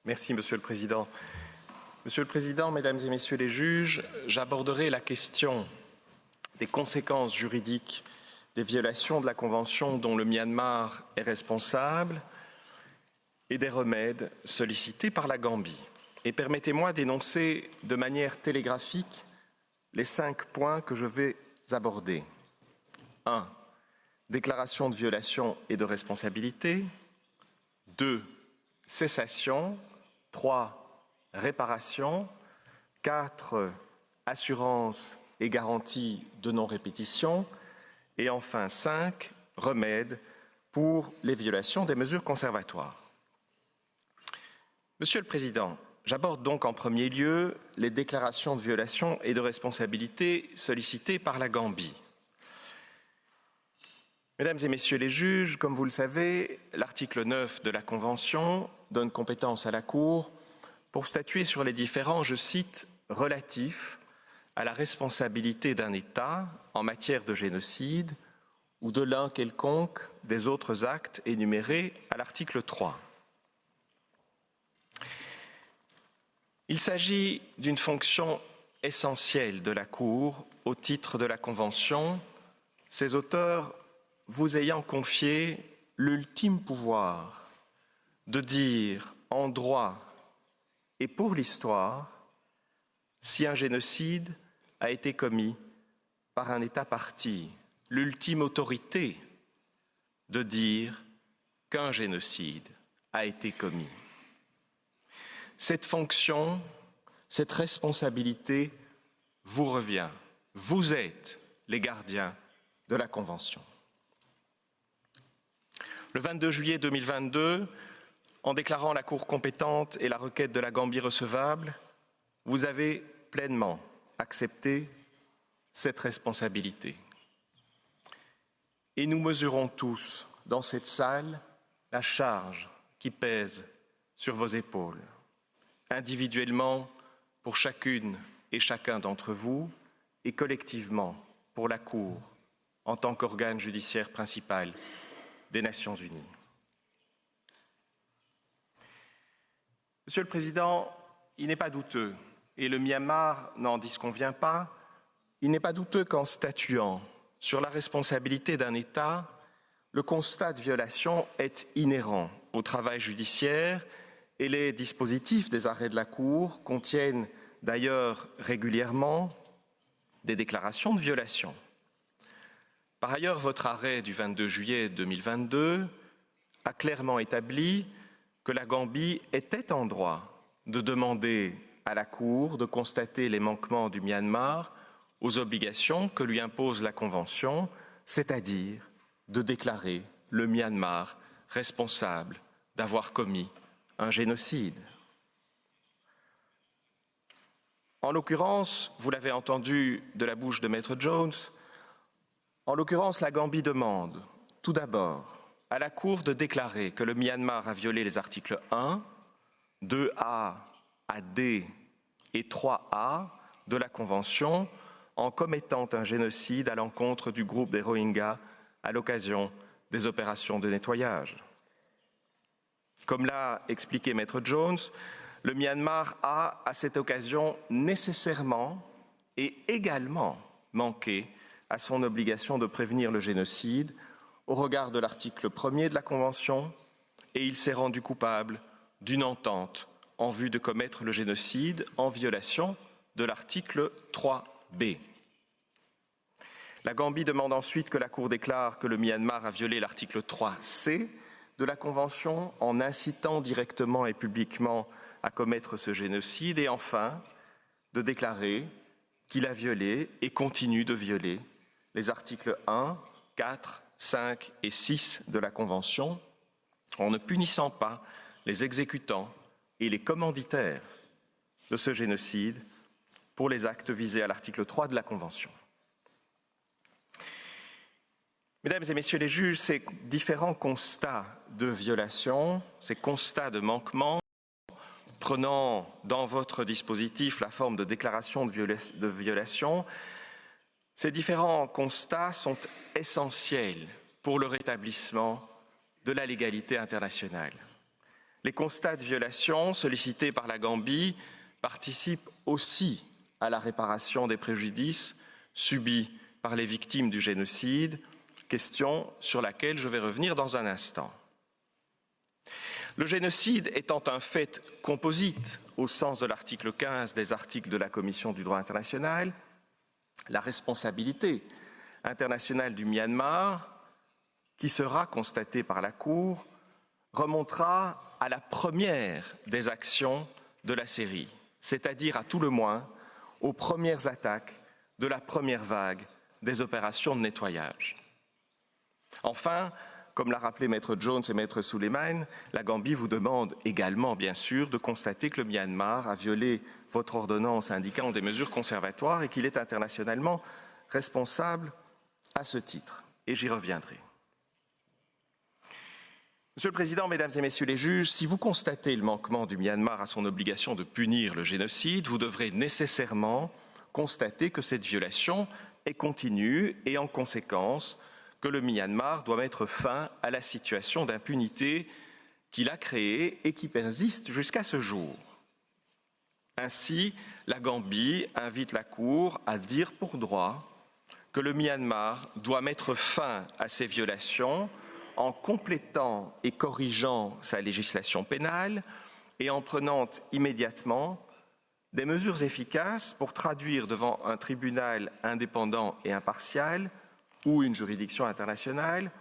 Merci, Monsieur le Président. Monsieur le Président, Mesdames et Messieurs les juges, j'aborderai la question des conséquences juridiques des violations de la Convention dont le Myanmar est responsable et des remèdes sollicités par la Gambie. Et permettez-moi d'énoncer de manière télégraphique les 5 points que je vais aborder. 1. Déclaration de violation et de responsabilité. 2. Cessation. 3. Réparation. 4. Assurance et garantie de non-répétition. Et enfin 5. Remèdes pour les violations des mesures conservatoires. Monsieur le Président, j'aborde donc en premier lieu les déclarations de violation et de responsabilité sollicitées par la Gambie. Mesdames et Messieurs les juges, comme vous le savez, l'article 9 de la Convention donne compétence à la Cour pour statuer sur les différends, je cite, relatifs à la responsabilité d'un État en matière de génocide ou de l'un quelconque des autres actes énumérés à l'article 3. Il s'agit d'une fonction essentielle de la Cour au titre de la Convention, ses auteurs vous ayant confié l'ultime pouvoir de dire en droit et pour l'histoire si un génocide a été commis par un État partie, l'ultime autorité de dire qu'un génocide a été commis. Cette fonction, cette responsabilité vous revient. Vous êtes les gardiens de la Convention. Le 22 juillet 2022, en déclarant la Cour compétente et la requête de la Gambie recevable, vous avez pleinement accepté cette responsabilité. Et nous mesurons tous dans cette salle la charge qui pèse sur vos épaules, individuellement pour chacune et chacun d'entre vous et collectivement pour la Cour en tant qu'organe judiciaire principal des Nations Unies. Monsieur le Président, il n'est pas douteux, et le Myanmar n'en disconvient pas, il n'est pas douteux qu'en statuant sur la responsabilité d'un État, le constat de violation est inhérent au travail judiciaire et les dispositifs des arrêts de la Cour contiennent d'ailleurs régulièrement des déclarations de violation. Par ailleurs, votre arrêt du 22 juillet 2022 a clairement établi que la Gambie était en droit de demander à la Cour de constater les manquements du Myanmar aux obligations que lui impose la Convention, c'est-à-dire de déclarer le Myanmar responsable d'avoir commis un génocide. En l'occurrence, vous l'avez entendu de la bouche de Maître Jones, en l'occurrence, la Gambie demande tout d'abord à la Cour de déclarer que le Myanmar a violé les articles 1, 2A à D et 3A de la Convention en commettant un génocide à l'encontre du groupe des Rohingyas à l'occasion des opérations de nettoyage. Comme l'a expliqué Maître Jones, le Myanmar a, à cette occasion, nécessairement et également manqué à son obligation de prévenir le génocide au regard de l'article 1er de la Convention et il s'est rendu coupable d'une entente en vue de commettre le génocide en violation de l'article 3B. La Gambie demande ensuite que la Cour déclare que le Myanmar a violé l'article 3C de la Convention en incitant directement et publiquement à commettre ce génocide et enfin de déclarer qu'il a violé et continue de violer les articles 1, 4, 5 et 6 de la Convention en ne punissant pas les exécutants et les commanditaires de ce génocide pour les actes visés à l'article 3 de la Convention. Mesdames et Messieurs les juges, ces différents constats de violation, ces constats de manquement, prenant dans votre dispositif la forme de déclaration de violation, ces différents constats sont essentiels pour le rétablissement de la légalité internationale. Les constats de violation sollicités par la Gambie participent aussi à la réparation des préjudices subis par les victimes du génocide, question sur laquelle je vais revenir dans un instant. Le génocide étant un fait composite au sens de l'article 15 des articles de la Commission du droit international, la responsabilité internationale du Myanmar, qui sera constatée par la Cour, remontera à la première des actions de la série, c'est-à-dire à tout le moins aux premières attaques de la première vague des opérations de nettoyage. Enfin, comme l'a rappelé Maître Jones et Maître Suleiman, la Gambie vous demande également, bien sûr, de constater que le Myanmar a violé votre ordonnance indiquant des mesures conservatoires et qu'il est internationalement responsable à ce titre. Et j'y reviendrai. Monsieur le Président, Mesdames et Messieurs les juges, si vous constatez le manquement du Myanmar à son obligation de punir le génocide, vous devrez nécessairement constater que cette violation est continue et en conséquence que le Myanmar doit mettre fin à la situation d'impunité qu'il a créée et qui persiste jusqu'à ce jour. Ainsi, la Gambie invite la Cour à dire pour droit que le Myanmar doit mettre fin à ces violations en complétant et corrigeant sa législation pénale et en prenant immédiatement des mesures efficaces pour traduire devant un tribunal indépendant et impartial ou une juridiction internationale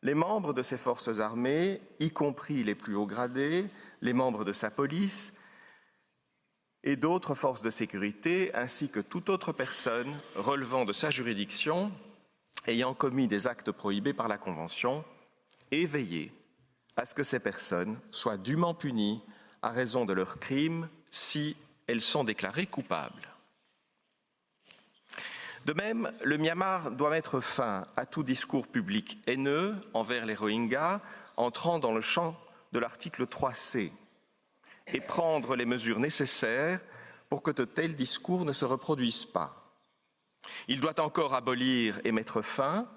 les membres de ses forces armées, y compris les plus hauts gradés, les membres de sa police et d'autres forces de sécurité, ainsi que toute autre personne relevant de sa juridiction ayant commis des actes prohibés par la Convention, et veiller à ce que ces personnes soient dûment punies à raison de leurs crimes si elles sont déclarées coupables. De même, le Myanmar doit mettre fin à tout discours public haineux envers les Rohingyas entrant dans le champ de l'article 3C et prendre les mesures nécessaires pour que de tels discours ne se reproduisent pas. Il doit encore abolir et mettre fin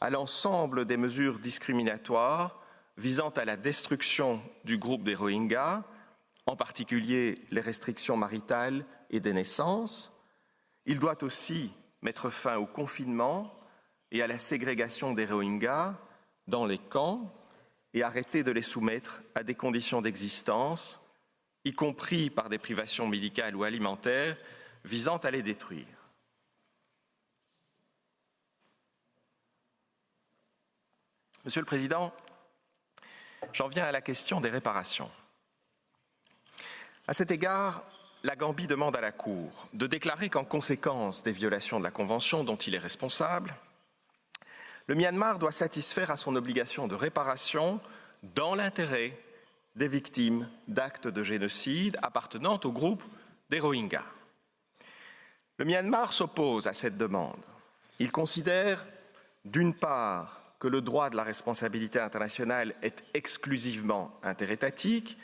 à l'ensemble des mesures discriminatoires visant à la destruction du groupe des Rohingyas, en particulier les restrictions maritales et des naissances. Il doit aussi mettre fin au confinement et à la ségrégation des Rohingyas dans les camps et arrêter de les soumettre à des conditions d'existence, y compris par des privations médicales ou alimentaires, visant à les détruire. Monsieur le Président, j'en viens à la question des réparations. À cet égard, la Gambie demande à la Cour de déclarer qu'en conséquence des violations de la Convention dont il est responsable, le Myanmar doit satisfaire à son obligation de réparation dans l'intérêt des victimes d'actes de génocide appartenant au groupe des Rohingyas. Le Myanmar s'oppose à cette demande. Il considère, d'une part, que le droit de la responsabilité internationale est exclusivement interétatique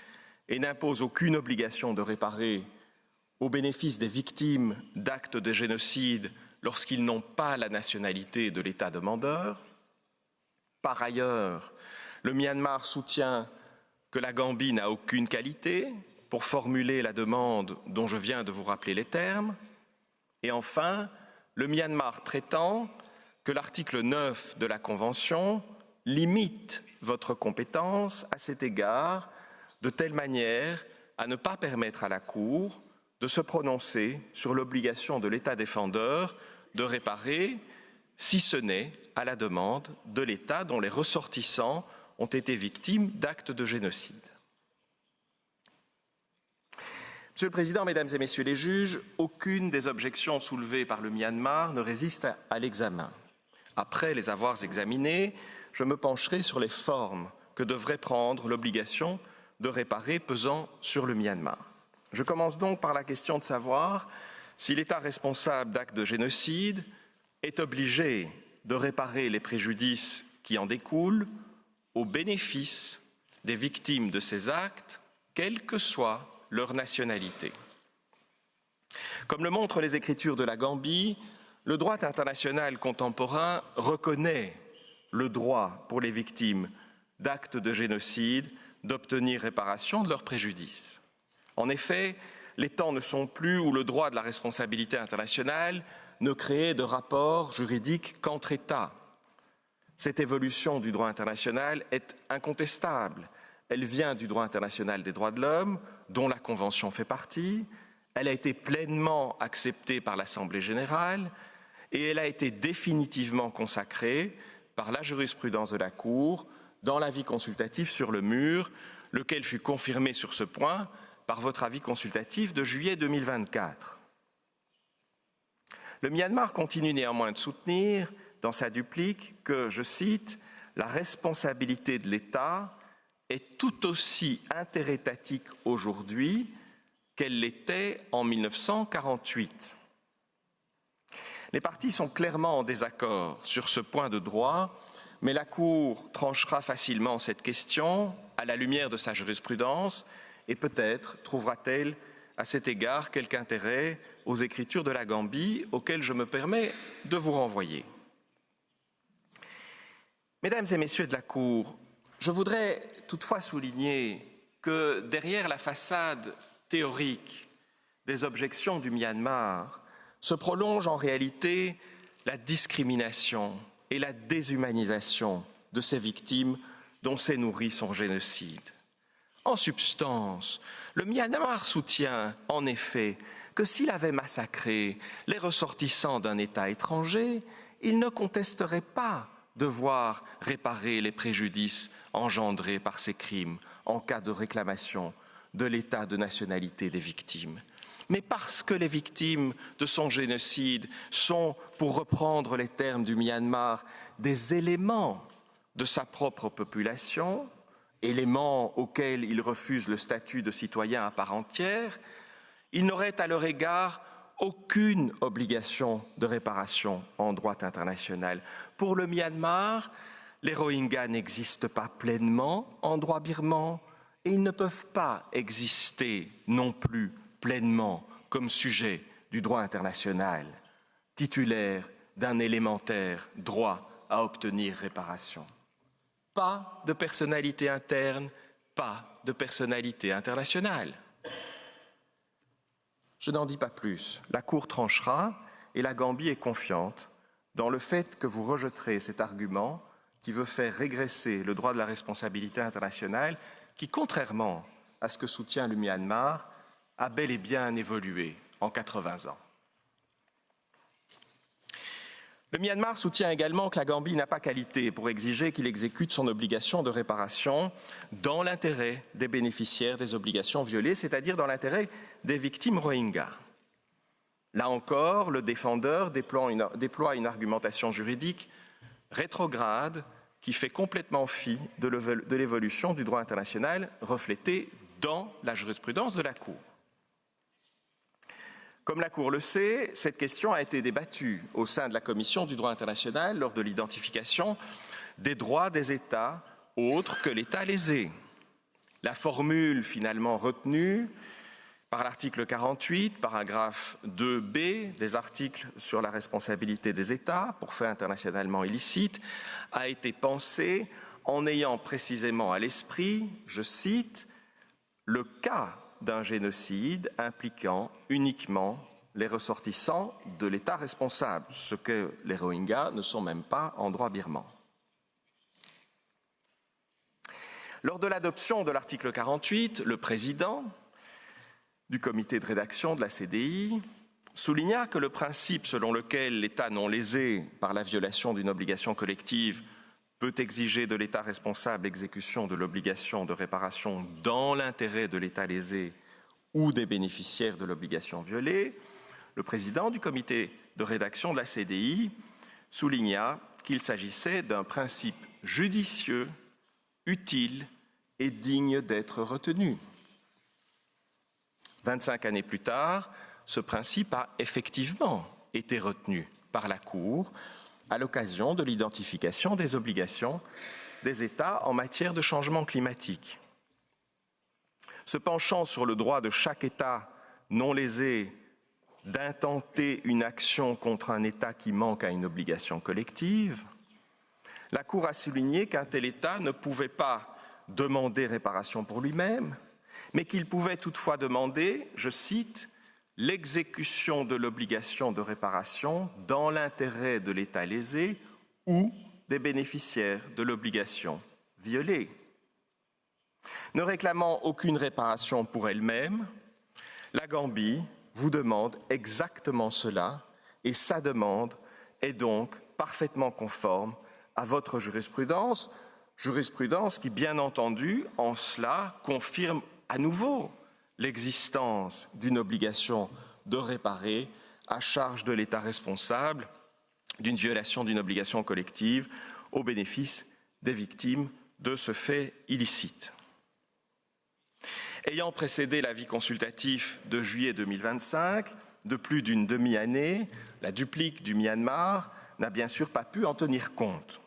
et n'impose aucune obligation de réparer au bénéfice des victimes d'actes de génocide lorsqu'ils n'ont pas la nationalité de l'État demandeur. Par ailleurs, le Myanmar soutient que la Gambie n'a aucune qualité pour formuler la demande dont je viens de vous rappeler les termes. Et enfin, le Myanmar prétend que l'article 9 de la Convention limite votre compétence à cet égard de telle manière à ne pas permettre à la Cour de se prononcer sur l'obligation de l'État défendeur de réparer, si ce n'est à la demande de l'État dont les ressortissants ont été victimes d'actes de génocide. Monsieur le Président, Mesdames et Messieurs les juges, aucune des objections soulevées par le Myanmar ne résiste à l'examen. Après les avoir examinées, je me pencherai sur les formes que devrait prendre l'obligation de réparer pesant sur le Myanmar. Je commence donc par la question de savoir si l'État responsable d'actes de génocide est obligé de réparer les préjudices qui en découlent au bénéfice des victimes de ces actes, quelle que soit leur nationalité. Comme le montrent les écritures de la Gambie, le droit international contemporain reconnaît le droit pour les victimes d'actes de génocide d'obtenir réparation de leur préjudice. En effet, les temps ne sont plus où le droit de la responsabilité internationale ne crée de rapport juridique qu'entre États. Cette évolution du droit international est incontestable. Elle vient du droit international des droits de l'homme, dont la Convention fait partie. Elle a été pleinement acceptée par l'Assemblée générale et elle a été définitivement consacrée par la jurisprudence de la Cour dans l'avis consultatif sur le mur, lequel fut confirmé sur ce point par votre avis consultatif de juillet 2024. Le Myanmar continue néanmoins de soutenir, dans sa duplique, que, je cite, « la responsabilité de l'État est tout aussi interétatique aujourd'hui qu'elle l'était en 1948. » Les parties sont clairement en désaccord sur ce point de droit, mais la Cour tranchera facilement cette question à la lumière de sa jurisprudence et peut-être trouvera-t-elle à cet égard quelque intérêt aux écritures de la Gambie auxquelles je me permets de vous renvoyer. Mesdames et messieurs de la Cour, je voudrais toutefois souligner que derrière la façade théorique des objections du Myanmar se prolonge en réalité la discrimination et la déshumanisation de ces victimes dont s'est nourri son génocide. En substance, le Myanmar soutient en effet que s'il avait massacré les ressortissants d'un État étranger, il ne contesterait pas devoir réparer les préjudices engendrés par ces crimes en cas de réclamation de l'état de nationalité des victimes. Mais parce que les victimes de son génocide sont, pour reprendre les termes du Myanmar, des éléments de sa propre population, éléments auxquels il refuse le statut de citoyen à part entière, il n'aurait à leur égard aucune obligation de réparation en droit international. Pour le Myanmar, les Rohingyas n'existent pas pleinement en droit birman et ils ne peuvent pas exister non plus pleinement comme sujet du droit international, titulaire d'un élémentaire droit à obtenir réparation. Pas de personnalité interne, pas de personnalité internationale. Je n'en dis pas plus. La Cour tranchera et la Gambie est confiante dans le fait que vous rejetterez cet argument qui veut faire régresser le droit de la responsabilité internationale qui, contrairement à ce que soutient le Myanmar, a bel et bien évolué en 80 ans. Le Myanmar soutient également que la Gambie n'a pas qualité pour exiger qu'il exécute son obligation de réparation dans l'intérêt des bénéficiaires des obligations violées, c'est-à-dire dans l'intérêt des victimes Rohingyas. Là encore, le défendeur déploie une argumentation juridique rétrograde qui fait complètement fi de l'évolution du droit international reflétée dans la jurisprudence de la Cour. Comme la Cour le sait, cette question a été débattue au sein de la Commission du droit international lors de l'identification des droits des États autres que l'État lésé. La formule finalement retenue par l'article 48, paragraphe 2b des articles sur la responsabilité des États pour faits internationalement illicites, a été pensée en ayant précisément à l'esprit, je cite, le cas d'un génocide impliquant uniquement les ressortissants de l'État responsable, ce que les Rohingyas ne sont même pas en droit birman. Lors de l'adoption de l'article 48, le président du comité de rédaction de la CDI souligna que le principe selon lequel l'État non lésé par la violation d'une obligation collective peut exiger de l'État responsable l'exécution de l'obligation de réparation dans l'intérêt de l'État lésé ou des bénéficiaires de l'obligation violée, le président du comité de rédaction de la CDI souligna qu'il s'agissait d'un principe judicieux, utile et digne d'être retenu. 25 années plus tard, ce principe a effectivement été retenu par la Cour à l'occasion de l'identification des obligations des États en matière de changement climatique. Se penchant sur le droit de chaque État non lésé d'intenter une action contre un État qui manque à une obligation collective, la Cour a souligné qu'un tel État ne pouvait pas demander réparation pour lui-même, mais qu'il pouvait toutefois demander, je cite, « l'exécution de l'obligation de réparation dans l'intérêt de l'État lésé ou des bénéficiaires de l'obligation violée ». Ne réclamant aucune réparation pour elle-même, la Gambie vous demande exactement cela et sa demande est donc parfaitement conforme à votre jurisprudence, jurisprudence qui, bien entendu, en cela confirme à nouveau l'existence d'une obligation de réparer à charge de l'État responsable d'une violation d'une obligation collective au bénéfice des victimes de ce fait illicite. Ayant précédé l'avis consultatif de juillet 2025, de plus d'une demi-année, la duplique du Myanmar n'a bien sûr pas pu en tenir compte.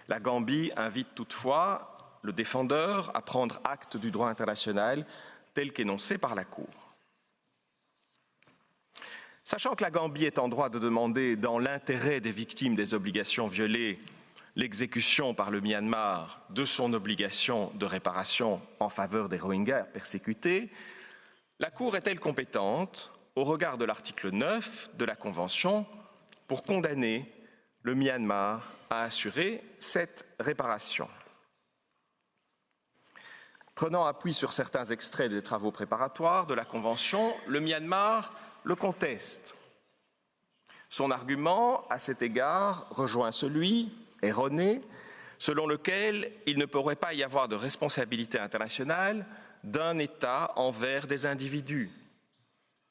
La Gambie invite toutefois le défendeur à prendre acte du droit international tel qu'énoncé par la Cour. Sachant que la Gambie est en droit de demander, dans l'intérêt des victimes des obligations violées, l'exécution par le Myanmar de son obligation de réparation en faveur des Rohingyas persécutés, la Cour est-elle compétente, au regard de l'article 9 de la Convention, pour condamner le Myanmar à assurer cette réparation? Prenant appui sur certains extraits des travaux préparatoires de la Convention, le Myanmar le conteste. Son argument, à cet égard, rejoint celui, erroné, selon lequel il ne pourrait pas y avoir de responsabilité internationale d'un État envers des individus,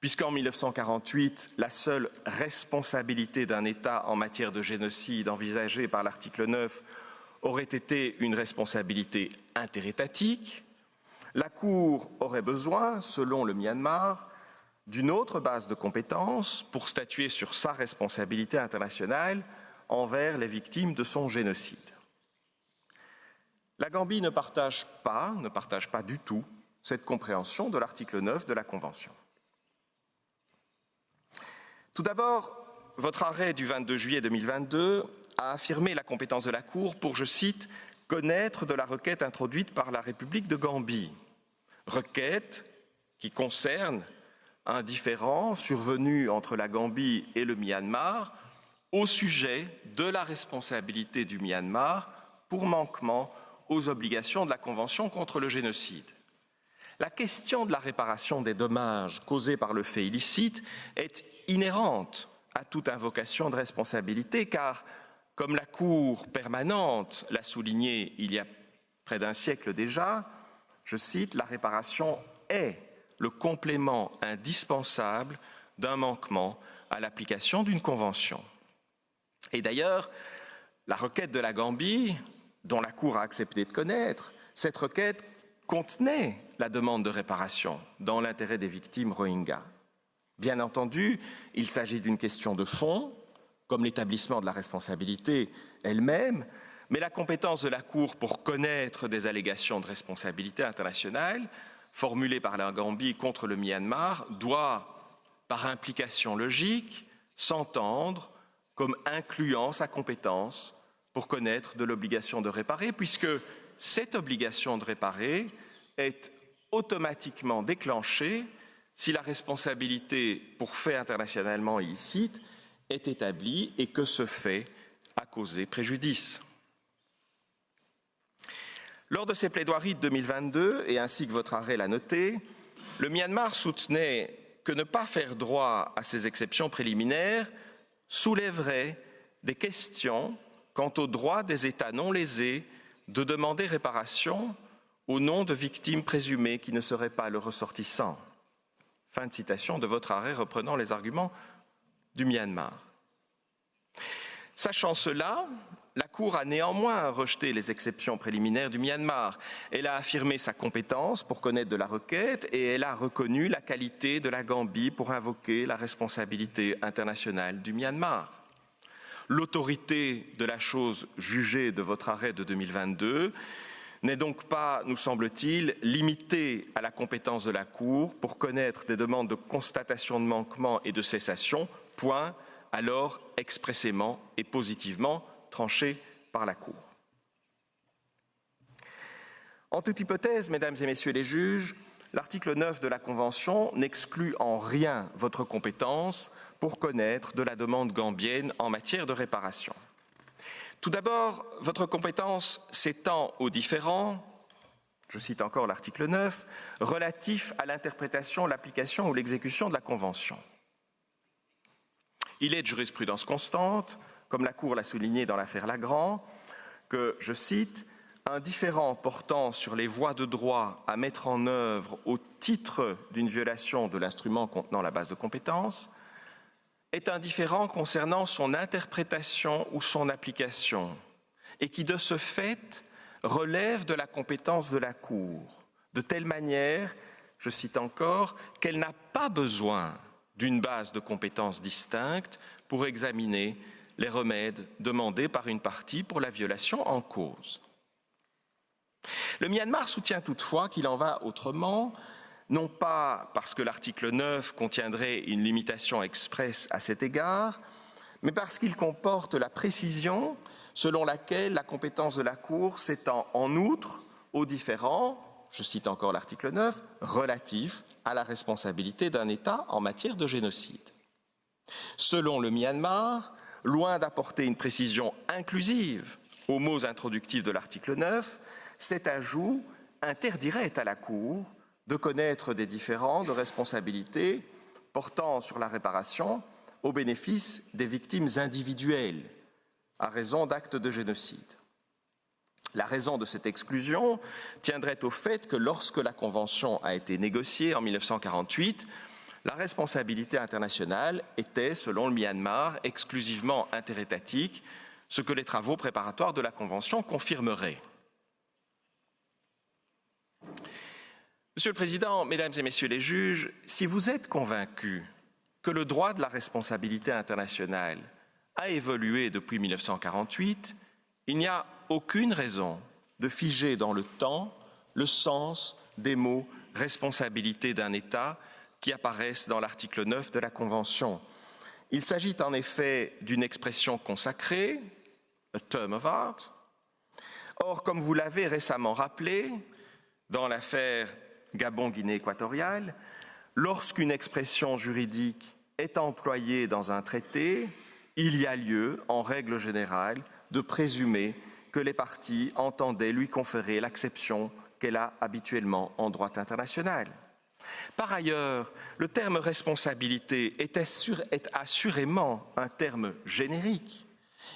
puisqu'en 1948, la seule responsabilité d'un État en matière de génocide envisagée par l'article 9 aurait été une responsabilité interétatique. La Cour aurait besoin, selon le Myanmar, d'une autre base de compétences pour statuer sur sa responsabilité internationale envers les victimes de son génocide. La Gambie ne partage pas du tout cette compréhension de l'article 9 de la Convention. Tout d'abord, votre arrêt du 22 juillet 2022 a affirmé la compétence de la Cour pour, je cite, « connaître de la requête introduite par la République de Gambie », requête qui concerne un différend survenu entre la Gambie et le Myanmar au sujet de la responsabilité du Myanmar pour manquement aux obligations de la Convention contre le génocide. La question de la réparation des dommages causés par le fait illicite est inhérente à toute invocation de responsabilité, car, comme la Cour permanente l'a souligné il y a près d'un siècle déjà, je cite, « la réparation est le complément indispensable d'un manquement à l'application d'une convention ». Et d'ailleurs, la requête de la Gambie, dont la Cour a accepté de connaître, cette requête contenait la demande de réparation dans l'intérêt des victimes Rohingyas. Bien entendu, il s'agit d'une question de fond, comme l'établissement de la responsabilité elle-même, mais la compétence de la Cour pour connaître des allégations de responsabilité internationale formulées par la Gambie contre le Myanmar doit, par implication logique, s'entendre comme incluant sa compétence pour connaître de l'obligation de réparer, puisque cette obligation de réparer est automatiquement déclenchée si la responsabilité pour fait internationalement illicite est établie et que ce fait a causé préjudice. Lors de ses plaidoiries de 2022, et ainsi que votre arrêt l'a noté, le Myanmar soutenait que ne pas faire droit à ces exceptions préliminaires soulèverait des questions quant au droit des États non lésés de demander réparation au nom de victimes présumées qui ne seraient pas leurs ressortissants. Fin de citation de votre arrêt reprenant les arguments du Myanmar. Sachant cela, la Cour a néanmoins rejeté les exceptions préliminaires du Myanmar. Elle a affirmé sa compétence pour connaître de la requête et elle a reconnu la qualité de la Gambie pour invoquer la responsabilité internationale du Myanmar. L'autorité de la chose jugée de votre arrêt de 2022 n'est donc pas, nous semble-t-il, limitée à la compétence de la Cour pour connaître des demandes de constatation de manquement et de cessation, point, alors expressément et positivement tranché par la Cour. En toute hypothèse, mesdames et messieurs les juges, l'article 9 de la Convention n'exclut en rien votre compétence pour connaître de la demande gambienne en matière de réparation. Tout d'abord, votre compétence s'étend aux différends, je cite encore l'article 9, relatifs à l'interprétation, l'application ou l'exécution de la Convention. Il est de jurisprudence constante, comme la Cour l'a souligné dans l'affaire Lagrand, que, je cite, un différend portant sur les voies de droit à mettre en œuvre au titre d'une violation de l'instrument contenant la base de compétence est un différend concernant son interprétation ou son application et qui, de ce fait, relève de la compétence de la Cour, de telle manière, je cite encore, qu'elle n'a pas besoin d'une base de compétences distincte pour examiner les remèdes demandés par une partie pour la violation en cause. Le Myanmar soutient toutefois qu'il en va autrement, non pas parce que l'article 9 contiendrait une limitation expresse à cet égard, mais parce qu'il comporte la précision selon laquelle la compétence de la Cour s'étend en outre aux différends, je cite encore l'article 9, relatifs à la responsabilité d'un État en matière de génocide. Selon le Myanmar, loin d'apporter une précision inclusive aux mots introductifs de l'article 9, cet ajout interdirait à la Cour de connaître des différends de responsabilité portant sur la réparation au bénéfice des victimes individuelles à raison d'actes de génocide. La raison de cette exclusion tiendrait au fait que lorsque la Convention a été négociée en 1948, la responsabilité internationale était, selon le Myanmar, exclusivement interétatique, ce que les travaux préparatoires de la Convention confirmeraient. Monsieur le Président, Mesdames et Messieurs les juges, si vous êtes convaincus que le droit de la responsabilité internationale a évolué depuis 1948, il n'y a aucune raison de figer dans le temps le sens des mots « responsabilité d'un État » qui apparaissent dans l'article 9 de la Convention. Il s'agit en effet d'une expression consacrée, a term of art. Or, comme vous l'avez récemment rappelé, dans l'affaire Gabon-Guinée équatoriale, lorsqu'une expression juridique est employée dans un traité, il y a lieu, en règle générale, de présumer que les parties entendaient lui conférer l'acception qu'elle a habituellement en droit international. Par ailleurs, le terme responsabilité est assurément un terme générique.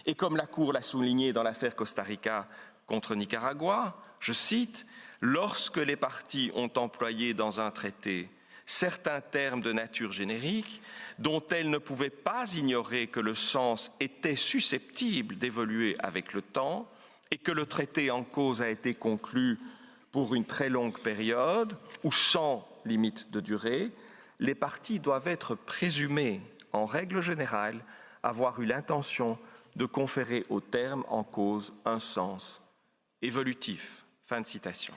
Et comme la Cour l'a souligné dans l'affaire Costa Rica contre Nicaragua, je cite, « Lorsque les parties ont employé dans un traité certains termes de nature générique dont elles ne pouvaient pas ignorer que le sens était susceptible d'évoluer avec le temps et que le traité en cause a été conclu pour une très longue période ou sans limite de durée, les parties doivent être présumées, en règle générale, avoir eu l'intention de conférer au terme en cause un sens évolutif. » Fin de citation.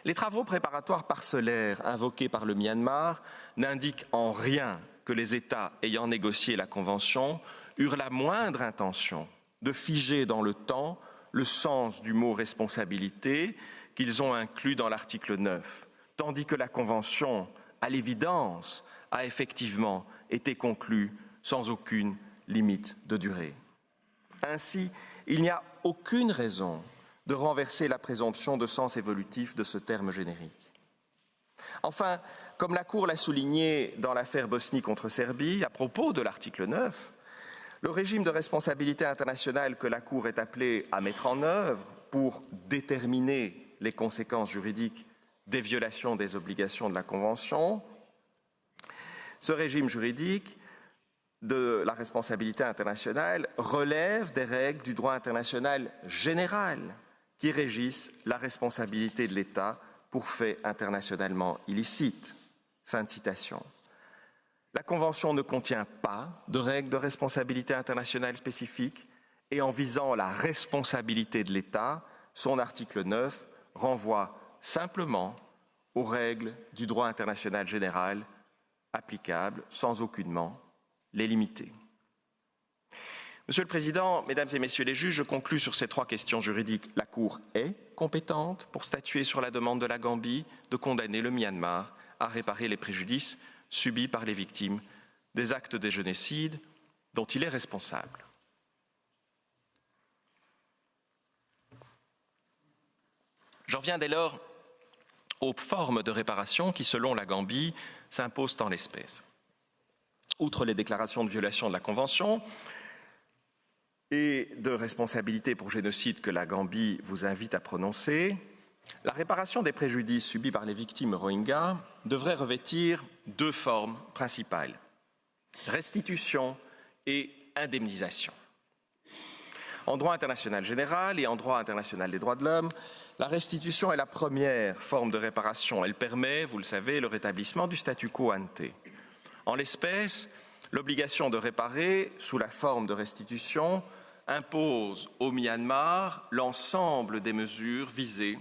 Les travaux préparatoires parcellaires invoqués par le Myanmar n'indiquent en rien que les États ayant négocié la Convention eurent la moindre intention de figer dans le temps le sens du mot « responsabilité » qu'ils ont inclus dans l'article 9, tandis que la Convention, à l'évidence, a effectivement été conclue sans aucune limite de durée. Ainsi, il n'y a aucune raison de renverser la présomption de sens évolutif de ce terme générique. Enfin, comme la Cour l'a souligné dans l'affaire Bosnie contre Serbie, à propos de l'article 9, le régime de responsabilité internationale que la Cour est appelée à mettre en œuvre pour déterminer les conséquences juridiques des violations des obligations de la Convention, ce régime juridique de la responsabilité internationale relève des règles du droit international général qui régissent la responsabilité de l'État pour faits internationalement illicites. Fin de citation. La Convention ne contient pas de règles de responsabilité internationale spécifiques et en visant la responsabilité de l'État, son article 9 renvoie simplement aux règles du droit international général applicables sans aucunement les limiter. Monsieur le Président, Mesdames et Messieurs les juges, je conclus sur ces 3 questions juridiques. La Cour est compétente pour statuer sur la demande de la Gambie de condamner le Myanmar à réparer les préjudices subis par les victimes des actes de génocide dont il est responsable. J'en viens dès lors aux formes de réparation qui, selon la Gambie, s'imposent en l'espèce. Outre les déclarations de violation de la Convention et de responsabilité pour génocide que la Gambie vous invite à prononcer, la réparation des préjudices subis par les victimes rohingyas devrait revêtir 2 formes principales: restitution et indemnisation. En droit international général et en droit international des droits de l'homme, la restitution est la première forme de réparation. Elle permet, vous le savez, le rétablissement du statu quo ante. En l'espèce, l'obligation de réparer sous la forme de restitution impose au Myanmar l'ensemble des mesures visées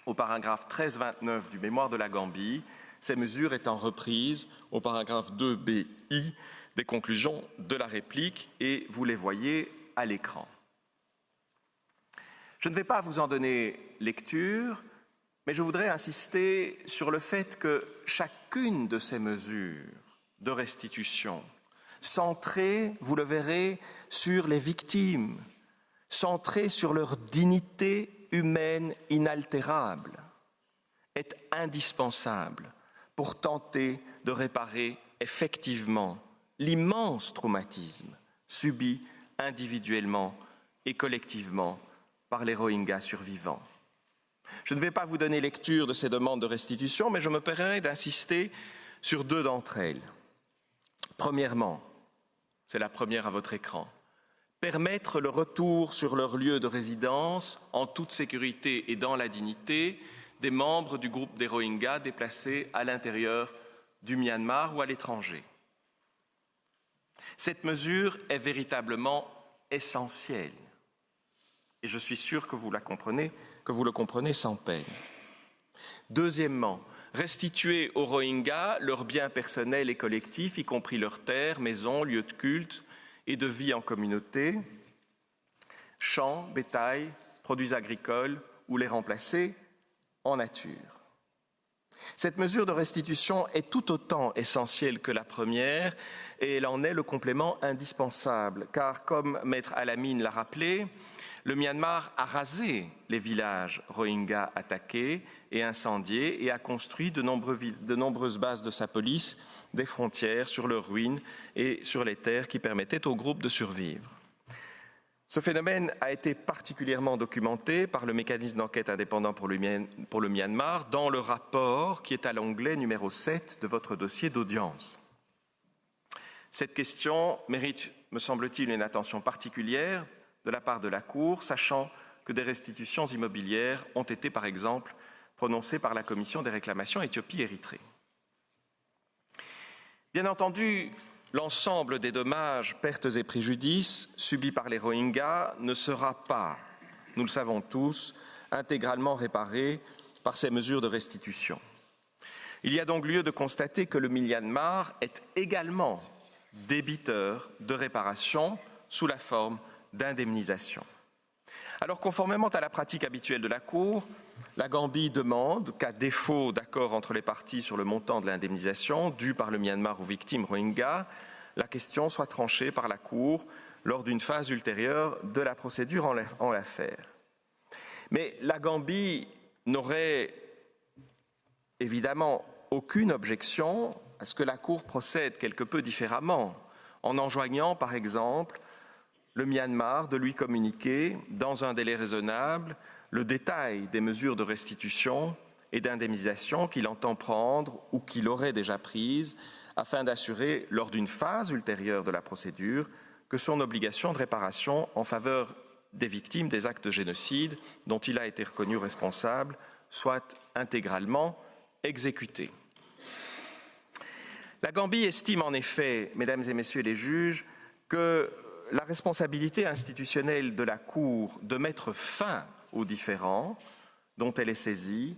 au paragraphe 1329 du mémoire de la Gambie, ces mesures étant reprises au paragraphe 2bi des conclusions de la réplique, et vous les voyez à l'écran. Je ne vais pas vous en donner lecture, mais je voudrais insister sur le fait que chacune de ces mesures de restitution, centrée, vous le verrez, sur les victimes, centrée sur leur dignité humaine inaltérable, est indispensable pour tenter de réparer effectivement l'immense traumatisme subi individuellement et collectivement par les Rohingyas survivants. Je ne vais pas vous donner lecture de ces demandes de restitution, mais je me permets d'insister sur 2 d'entre elles. Premièrement, c'est la première à votre écran, permettre le retour sur leur lieu de résidence en toute sécurité et dans la dignité des membres du groupe des Rohingyas déplacés à l'intérieur du Myanmar ou à l'étranger. Cette mesure est véritablement essentielle et je suis sûr que vous le comprenez sans peine. Deuxièmement, restituer aux Rohingyas leurs biens personnels et collectifs, y compris leurs terres, maisons, lieux de culte et de vie en communauté, champs, bétail, produits agricoles, ou les remplacer en nature. Cette mesure de restitution est tout autant essentielle que la première et elle en est le complément indispensable, car comme Maître Al-Amin l'a rappelé, le Myanmar a rasé les villages Rohingyas attaqués et incendiés et a construit de nombreuses bases de sa police des frontières sur leurs ruines et sur les terres qui permettaient au groupe de survivre. Ce phénomène a été particulièrement documenté par le mécanisme d'enquête indépendant pour le Myanmar dans le rapport qui est à l'onglet numéro 7 de votre dossier d'audience. Cette question mérite, me semble-t-il, une attention particulière de la part de la Cour, sachant que des restitutions immobilières ont été, par exemple, prononcées par la Commission des réclamations Éthiopie-Érythrée. Bien entendu, l'ensemble des dommages, pertes et préjudices subis par les Rohingyas ne sera pas, nous le savons tous, intégralement réparé par ces mesures de restitution. Il y a donc lieu de constater que le Myanmar est également débiteur de réparation sous la forme d'indemnisation. Alors, conformément à la pratique habituelle de la Cour, la Gambie demande qu'à défaut d'accord entre les parties sur le montant de l'indemnisation due par le Myanmar aux victimes Rohingyas, la question soit tranchée par la Cour lors d'une phase ultérieure de la procédure en l'affaire. Mais la Gambie n'aurait évidemment aucune objection à ce que la Cour procède quelque peu différemment, en enjoignant par exemple le Myanmar de lui communiquer, dans un délai raisonnable, le détail des mesures de restitution et d'indemnisation qu'il entend prendre ou qu'il aurait déjà prises afin d'assurer, lors d'une phase ultérieure de la procédure, que son obligation de réparation en faveur des victimes des actes de génocide dont il a été reconnu responsable soit intégralement exécutée. La Gambie estime en effet, Mesdames et Messieurs les juges, que la responsabilité institutionnelle de la Cour de mettre fin aux différends dont elle est saisie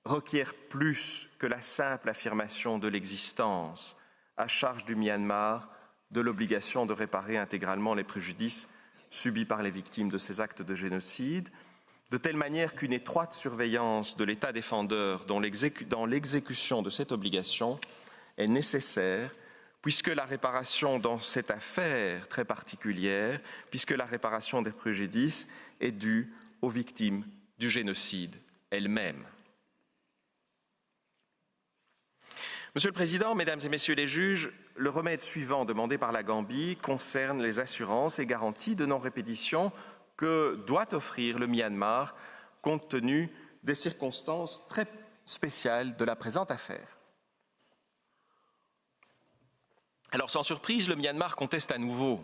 requiert plus que la simple affirmation de l'existence à charge du Myanmar de l'obligation de réparer intégralement les préjudices subis par les victimes de ces actes de génocide, de telle manière qu'une étroite surveillance de l'État défendeur dans l'exécution de cette obligation est nécessaire, puisque la réparation dans cette affaire très particulière, puisque la réparation des préjudices est due aux victimes du génocide elles-mêmes. Monsieur le Président, Mesdames et Messieurs les juges, le remède suivant demandé par la Gambie concerne les assurances et garanties de non-répétition que doit offrir le Myanmar compte tenu des circonstances très spéciales de la présente affaire. Alors, sans surprise, le Myanmar conteste à nouveau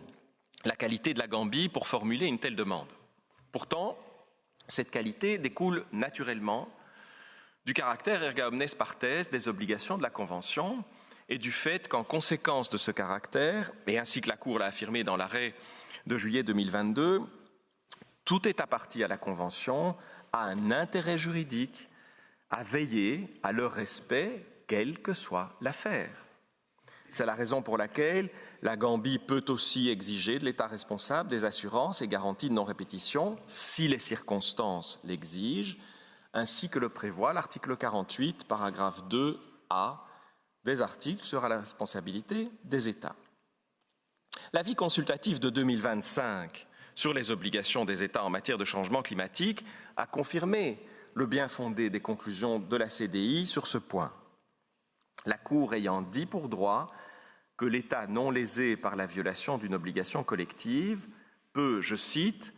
la qualité de la Gambie pour formuler une telle demande. Pourtant, cette qualité découle naturellement du caractère erga omnes partes des obligations de la Convention et du fait qu'en conséquence de ce caractère, et ainsi que la Cour l'a affirmé dans l'arrêt de juillet 2022, tout État partie à la Convention a un intérêt juridique à veiller à leur respect, quelle que soit l'affaire. C'est la raison pour laquelle la Gambie peut aussi exiger de l'État responsable des assurances et garanties de non-répétition, si les circonstances l'exigent, ainsi que le prévoit l'article 48, paragraphe 2A des articles sur la responsabilité des États. L'avis consultatif de 2025 sur les obligations des États en matière de changement climatique a confirmé le bien fondé des conclusions de la CDI sur ce point. La Cour ayant dit pour droit que l'État non lésé par la violation d'une obligation collective peut, je cite,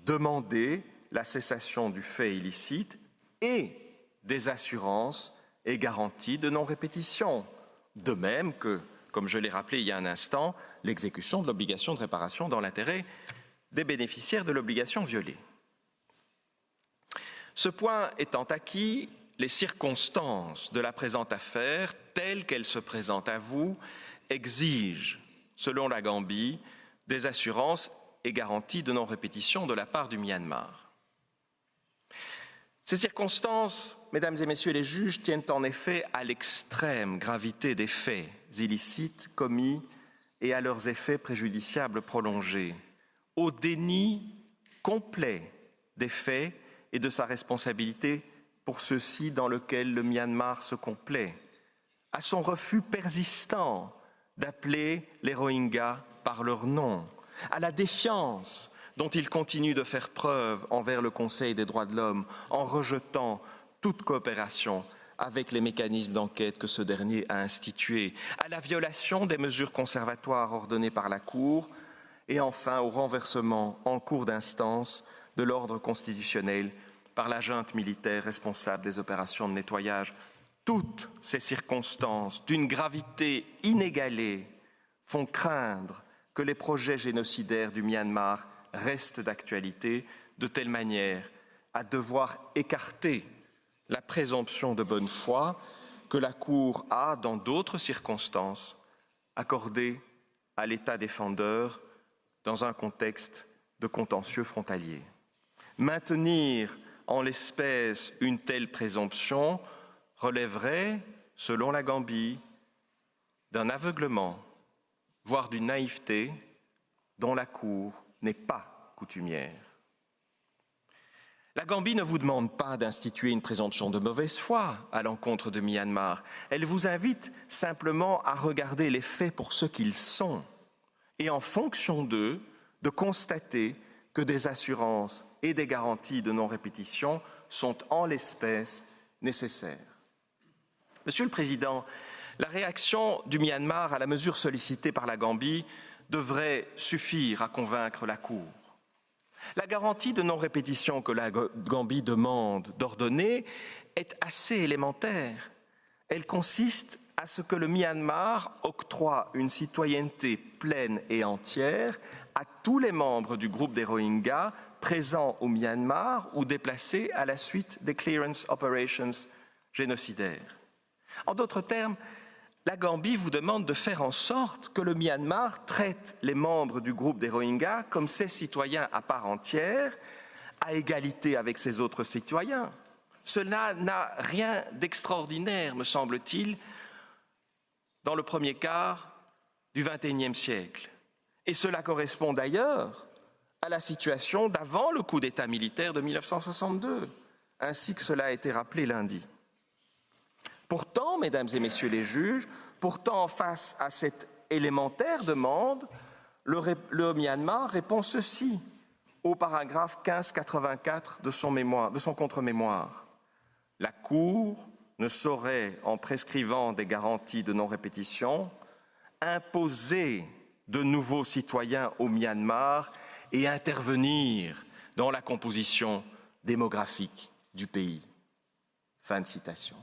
demander la cessation du fait illicite et des assurances et garanties de non-répétition, de même que, comme je l'ai rappelé il y a un instant, l'exécution de l'obligation de réparation dans l'intérêt des bénéficiaires de l'obligation violée. Ce point étant acquis, les circonstances de la présente affaire, telles qu'elles se présentent à vous, exigent, selon la Gambie, des assurances et garanties de non-répétition de la part du Myanmar. Ces circonstances, Mesdames et Messieurs les juges, tiennent en effet à l'extrême gravité des faits illicites commis et à leurs effets préjudiciables prolongés, au déni complet des faits et de sa responsabilité pour ceux-ci dans lequel le Myanmar se complaît, à son refus persistant d'appeler les Rohingyas par leur nom, à la défiance dont il continue de faire preuve envers le Conseil des droits de l'homme en rejetant toute coopération avec les mécanismes d'enquête que ce dernier a institués, à la violation des mesures conservatoires ordonnées par la Cour et enfin au renversement en cours d'instance de l'ordre constitutionnel par la junte militaire responsable des opérations de nettoyage. Toutes ces circonstances d'une gravité inégalée font craindre que les projets génocidaires du Myanmar restent d'actualité de telle manière à devoir écarter la présomption de bonne foi que la Cour a, dans d'autres circonstances, accordée à l'État défendeur dans un contexte de contentieux frontalier. Maintenir en l'espèce une telle présomption relèverait, selon la Gambie, d'un aveuglement, voire d'une naïveté dont la Cour n'est pas coutumière. La Gambie ne vous demande pas d'instituer une présomption de mauvaise foi à l'encontre de Myanmar. Elle vous invite simplement à regarder les faits pour ce qu'ils sont et en fonction d'eux, de constater que des assurances et des garanties de non-répétition sont en l'espèce nécessaires. Monsieur le Président, la réaction du Myanmar à la mesure sollicitée par la Gambie devrait suffire à convaincre la Cour. La garantie de non-répétition que la Gambie demande d'ordonner est assez élémentaire. Elle consiste à ce que le Myanmar octroie une citoyenneté pleine et entière à tous les membres du groupe des Rohingyas présents au Myanmar ou déplacés à la suite des clearance operations génocidaires. En d'autres termes, la Gambie vous demande de faire en sorte que le Myanmar traite les membres du groupe des Rohingyas comme ses citoyens à part entière, à égalité avec ses autres citoyens. Cela n'a rien d'extraordinaire, me semble-t-il. Dans le premier cas, du XXIe siècle. Et cela correspond d'ailleurs à la situation d'avant le coup d'État militaire de 1962, ainsi que cela a été rappelé lundi. Pourtant, mesdames et messieurs les juges, pourtant face à cette élémentaire demande, le Myanmar répond ceci au paragraphe 1584 de son contre-mémoire. La Cour ne saurait, en prescrivant des garanties de non-répétition, imposer de nouveaux citoyens au Myanmar et intervenir dans la composition démographique du pays. Fin de citation.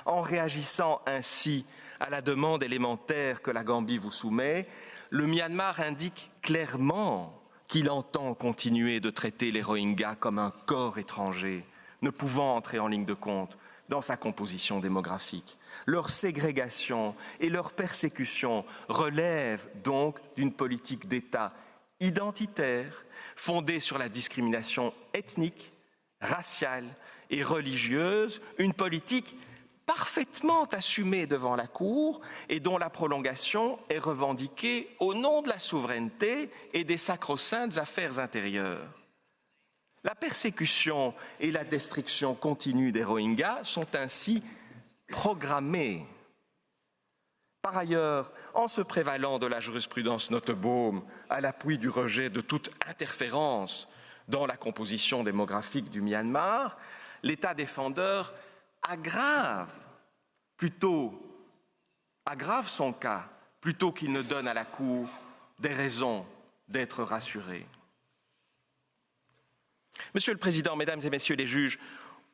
En réagissant ainsi à la demande élémentaire que la Gambie vous soumet, le Myanmar indique clairement qu'il entend continuer de traiter les Rohingyas comme un corps étranger, ne pouvant entrer en ligne de compte dans sa composition démographique. Leur ségrégation et leur persécution relèvent donc d'une politique d'État identitaire fondée sur la discrimination ethnique, raciale et religieuse, une politique parfaitement assumée devant la Cour et dont la prolongation est revendiquée au nom de la souveraineté et des sacro-saintes affaires intérieures. La persécution et la destruction continue des Rohingyas sont ainsi programmées. Par ailleurs, en se prévalant de la jurisprudence Nottebohm à l'appui du rejet de toute interférence dans la composition démographique du Myanmar, l'État défendeur aggrave son cas plutôt qu'il ne donne à la Cour des raisons d'être rassurée. Monsieur le Président, Mesdames et Messieurs les juges,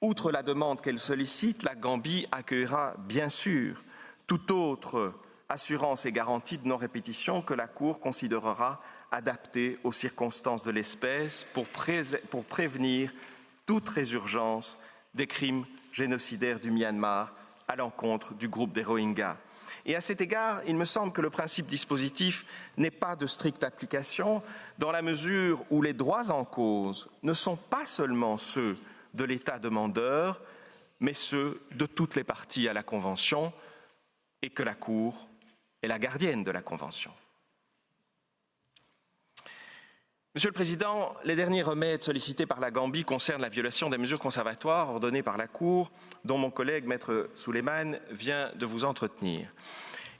outre la demande qu'elle sollicite, la Gambie accueillera bien sûr toute autre assurance et garantie de non-répétition que la Cour considérera adaptée aux circonstances de l'espèce pour prévenir toute résurgence des crimes génocidaires du Myanmar à l'encontre du groupe des Rohingyas. Et à cet égard, il me semble que le principe dispositif n'est pas de stricte application dans la mesure où les droits en cause ne sont pas seulement ceux de l'État demandeur, mais ceux de toutes les parties à la Convention et que la Cour est la gardienne de la Convention. Monsieur le Président, les derniers remèdes sollicités par la Gambie concernent la violation des mesures conservatoires ordonnées par la Cour, dont mon collègue Maître Souleymane vient de vous entretenir.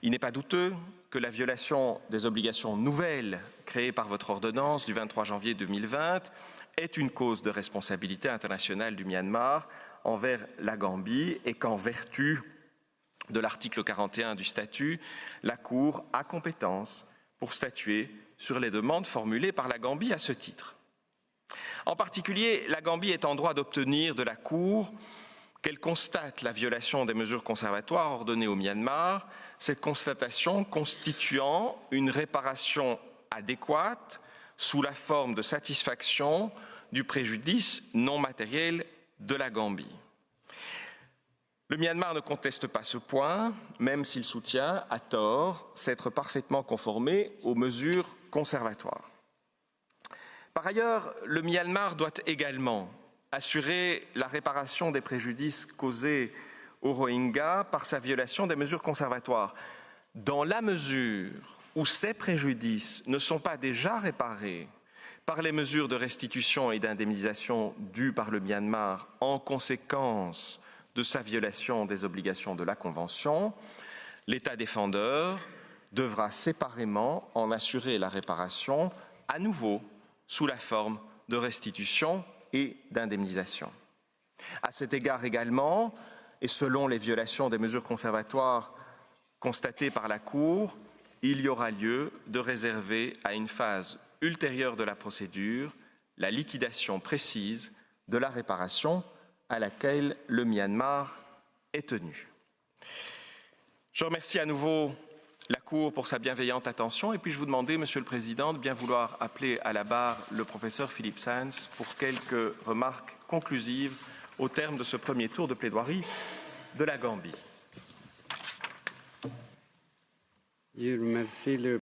Il n'est pas douteux que la violation des obligations nouvelles créées par votre ordonnance du 23 janvier 2020 est une cause de responsabilité internationale du Myanmar envers la Gambie et qu'en vertu de l'article 41 du statut, la Cour a compétence pour statuer sur les demandes formulées par la Gambie à ce titre. En particulier, la Gambie est en droit d'obtenir de la Cour qu'elle constate la violation des mesures conservatoires ordonnées au Myanmar, cette constatation constituant une réparation adéquate sous la forme de satisfaction du préjudice non matériel de la Gambie. Le Myanmar ne conteste pas ce point, même s'il soutient, à tort, s'être parfaitement conformé aux mesures conservatoires. Par ailleurs, le Myanmar doit également assurer la réparation des préjudices causés aux Rohingyas par sa violation des mesures conservatoires. Dans la mesure où ces préjudices ne sont pas déjà réparés par les mesures de restitution et d'indemnisation dues par le Myanmar en conséquence de sa violation des obligations de la Convention, l'État défendeur devra séparément en assurer la réparation à nouveau sous la forme de restitution et d'indemnisation. À cet égard également, et selon les violations des mesures conservatoires constatées par la Cour, il y aura lieu de réserver à une phase ultérieure de la procédure la liquidation précise de la réparation à laquelle le Myanmar est tenu. Je remercie à nouveau la Cour pour sa bienveillante attention et puis je vous demander, Monsieur le Président, de bien vouloir appeler à la barre le professeur Philippe Sands pour quelques remarques conclusives au terme de ce premier tour de plaidoirie de la Gambie. Je remercie le